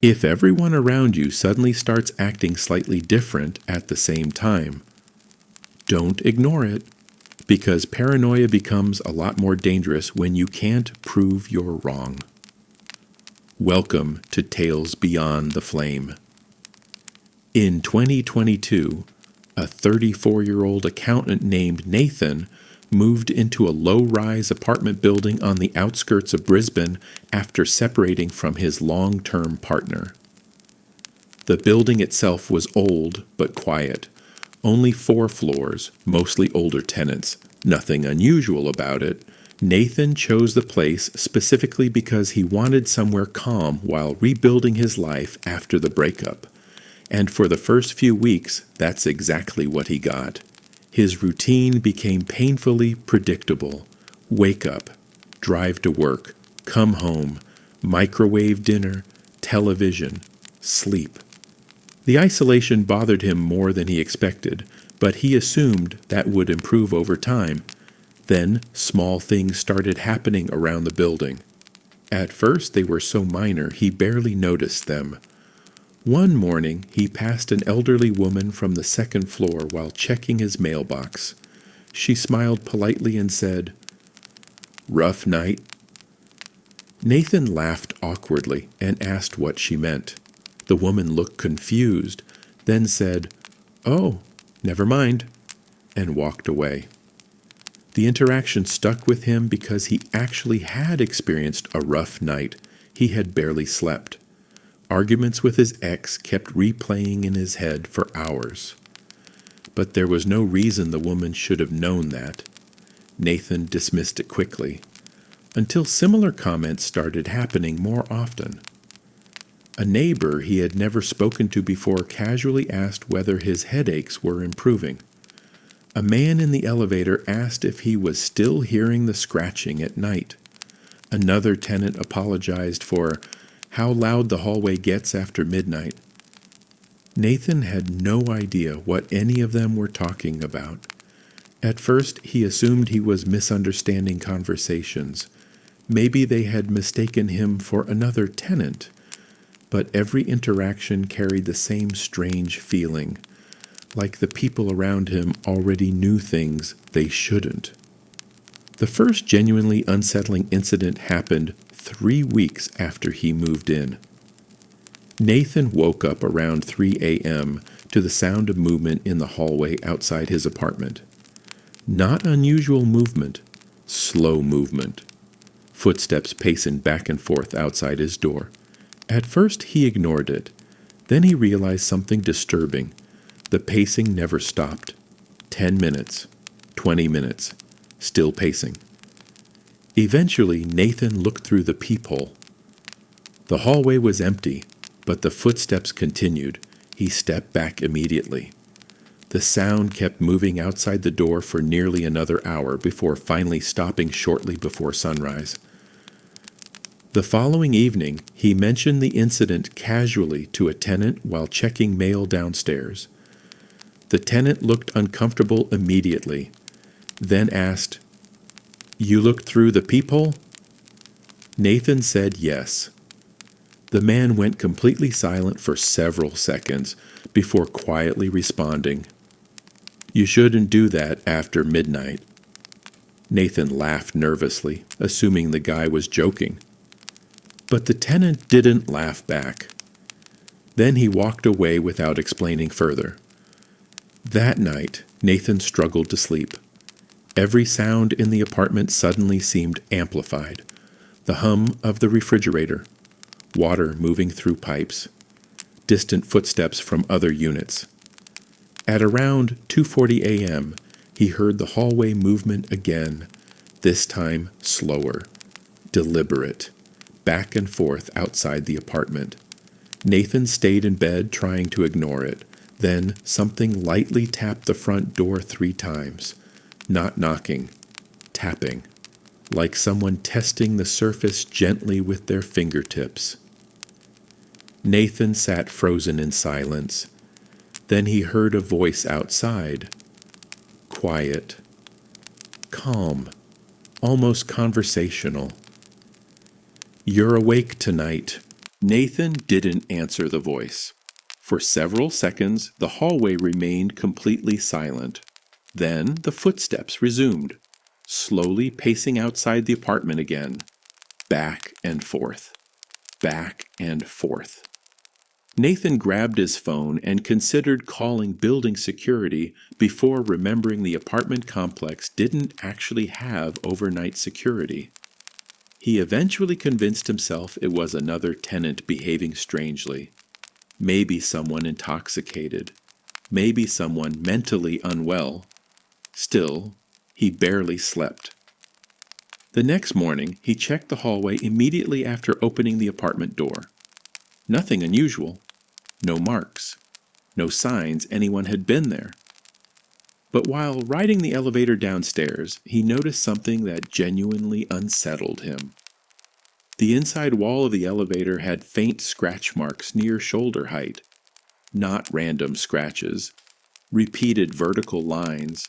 If everyone around you suddenly starts acting slightly different at the same time, don't ignore it, because paranoia becomes a lot more dangerous when you can't prove you're wrong. Welcome to Tales Beyond the Flame. In 2022, a 34-year-old accountant named Nathan moved into a low-rise apartment building on the outskirts of Brisbane after separating from his long-term partner. The building itself was old but quiet. Only 4 floors, mostly older tenants. Nothing unusual about it. Nathan chose the place specifically because he wanted somewhere calm while rebuilding his life after the breakup. And for the first few weeks, that's exactly what he got. His routine became painfully predictable. Wake up, drive to work, come home, microwave dinner, television, sleep. The isolation bothered him more than he expected, but he assumed that would improve over time. Then small things started happening around the building. At first they were so minor he barely noticed them. One morning he passed an elderly woman from the 2nd floor while checking his mailbox. She smiled politely and said, "Rough night?" Nathan laughed awkwardly and asked what she meant. The woman looked confused, then said, "Oh, never mind," and walked away. The interaction stuck with him because he actually had experienced a rough night. He had barely slept. Arguments with his ex kept replaying in his head for hours. But there was no reason the woman should have known that. Nathan dismissed it quickly, until similar comments started happening more often. A neighbor he had never spoken to before casually asked whether his headaches were improving. A man in the elevator asked if he was still hearing the scratching at night. Another tenant apologized for how loud the hallway gets after midnight. Nathan had no idea what any of them were talking about. At first, he assumed he was misunderstanding conversations. Maybe they had mistaken him for another tenant. But every interaction carried the same strange feeling, like the people around him already knew things they shouldn't. The first genuinely unsettling incident happened 3 weeks after he moved in. Nathan woke up around 3 a.m. to the sound of movement in the hallway outside his apartment. Not unusual movement, slow movement. Footsteps pacing back and forth outside his door. At first he ignored it. Then he realized something disturbing. The pacing never stopped. 10 minutes, 20 minutes, still pacing. Eventually, Nathan looked through the peephole. The hallway was empty, but the footsteps continued. He stepped back immediately. The sound kept moving outside the door for nearly another hour before finally stopping shortly before sunrise. The following evening, he mentioned the incident casually to a tenant while checking mail downstairs. The tenant looked uncomfortable immediately, then asked, "You looked through the peephole?" Nathan said yes. The man went completely silent for several seconds before quietly responding, "You shouldn't do that after midnight." Nathan laughed nervously, assuming the guy was joking. But the tenant didn't laugh back. Then he walked away without explaining further. That night, Nathan struggled to sleep. Every sound in the apartment suddenly seemed amplified. The hum of the refrigerator, water moving through pipes, distant footsteps from other units. At around 2:40 a.m., he heard the hallway movement again, this time slower, deliberate, back and forth outside the apartment. Nathan stayed in bed trying to ignore it. Then something lightly tapped the front door 3 times. Not knocking, tapping, like someone testing the surface gently with their fingertips. Nathan sat frozen in silence. Then he heard a voice outside. Quiet, calm, almost conversational. "You're awake tonight. Nathan didn't answer the voice. For several seconds, the hallway remained completely silent. Then the footsteps resumed, slowly pacing outside the apartment again, back and forth, back and forth. Nathan grabbed his phone and considered calling building security before remembering the apartment complex didn't actually have overnight security. He eventually convinced himself it was another tenant behaving strangely. Maybe someone intoxicated. Maybe someone mentally unwell. Still, he barely slept. The next morning, he checked the hallway immediately after opening the apartment door. Nothing unusual. No marks. No signs anyone had been there. But while riding the elevator downstairs, he noticed something that genuinely unsettled him. The inside wall of the elevator had faint scratch marks near shoulder height. Not random scratches. Repeated vertical lines.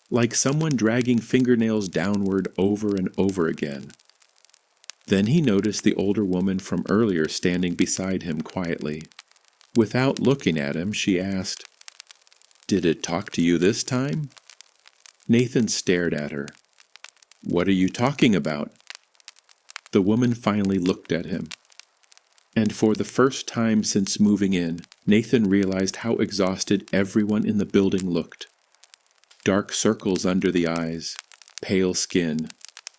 Like someone dragging fingernails downward over and over again. Then he noticed the older woman from earlier standing beside him quietly. Without looking at him, she asked, "Did it talk to you this time?" Nathan stared at her. "What are you talking about?" The woman finally looked at him. And for the first time since moving in, Nathan realized how exhausted everyone in the building looked. Dark circles under the eyes, pale skin,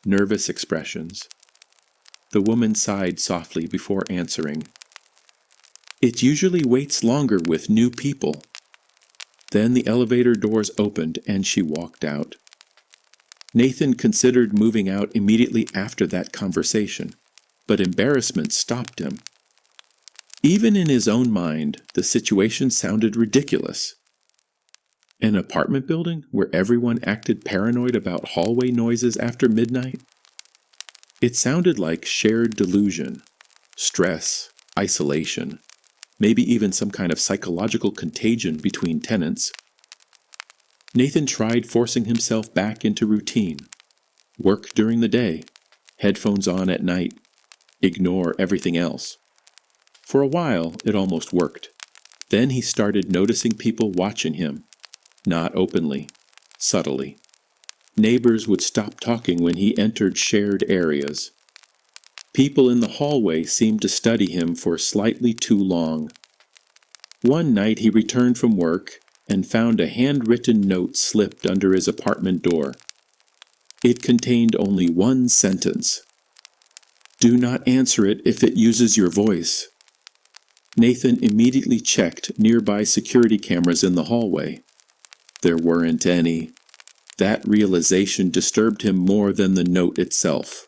nervous expressions. The woman sighed softly before answering. "It usually waits longer with new people." Then the elevator doors opened and she walked out. Nathan considered moving out immediately after that conversation, but embarrassment stopped him. Even in his own mind, the situation sounded ridiculous. An apartment building where everyone acted paranoid about hallway noises after midnight? It sounded like shared delusion, stress, isolation, maybe even some kind of psychological contagion between tenants. Nathan tried forcing himself back into routine. Work during the day, headphones on at night, ignore everything else. For a while, it almost worked. Then he started noticing people watching him. Not openly, subtly. Neighbors would stop talking when he entered shared areas. People in the hallway seemed to study him for slightly too long. One night he returned from work and found a handwritten note slipped under his apartment door. It contained only one sentence. "Do not answer it if it uses your voice." Nathan immediately checked nearby security cameras in the hallway. There weren't any. That realization disturbed him more than the note itself.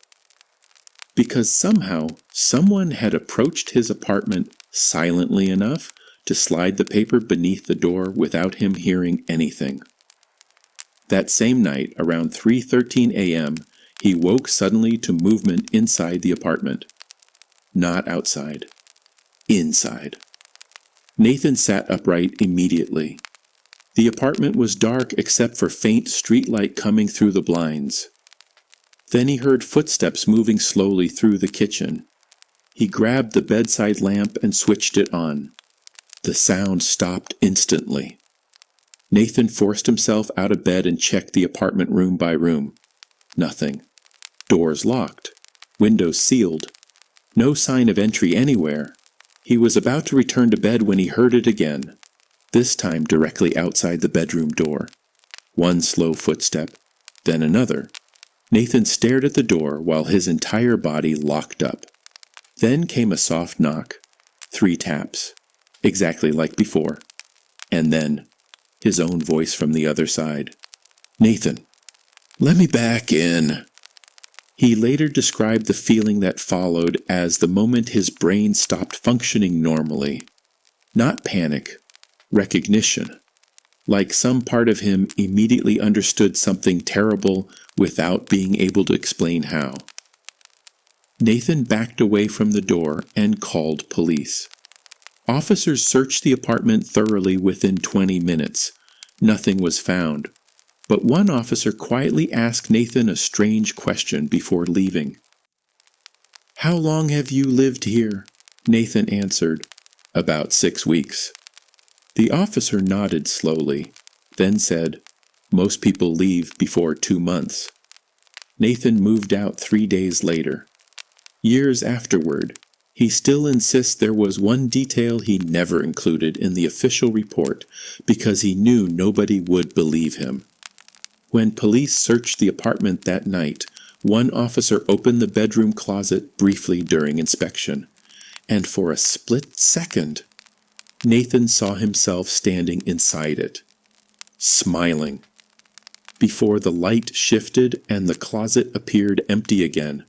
Because somehow, someone had approached his apartment silently enough to slide the paper beneath the door without him hearing anything. That same night, around 3:13 a.m., he woke suddenly to movement inside the apartment. Not outside. Inside. Nathan sat upright immediately. The apartment was dark except for faint streetlight coming through the blinds. Then he heard footsteps moving slowly through the kitchen. He grabbed the bedside lamp and switched it on. The sound stopped instantly. Nathan forced himself out of bed and checked the apartment room by room. Nothing. Doors locked. Windows sealed. No sign of entry anywhere. He was about to return to bed when he heard it again. This time directly outside the bedroom door. One slow footstep, then another. Nathan stared at the door while his entire body locked up. Then came a soft knock. 3 taps. Exactly like before. And then, his own voice from the other side. "Nathan, let me back in." He later described the feeling that followed as the moment his brain stopped functioning normally. Not panic. Recognition. Like some part of him immediately understood something terrible without being able to explain how. Nathan backed away from the door and called police. Officers searched the apartment thoroughly within 20 minutes. Nothing was found, but one officer quietly asked Nathan a strange question before leaving. "How long have you lived here?" Nathan answered, "About 6 weeks." The officer nodded slowly, then said, "Most people leave before 2 months." Nathan moved out 3 days later. Years afterward, he still insists there was one detail he never included in the official report because he knew nobody would believe him. When police searched the apartment that night, one officer opened the bedroom closet briefly during inspection, and for a split second, Nathan saw himself standing inside it, smiling. Before the light shifted and the closet appeared empty again,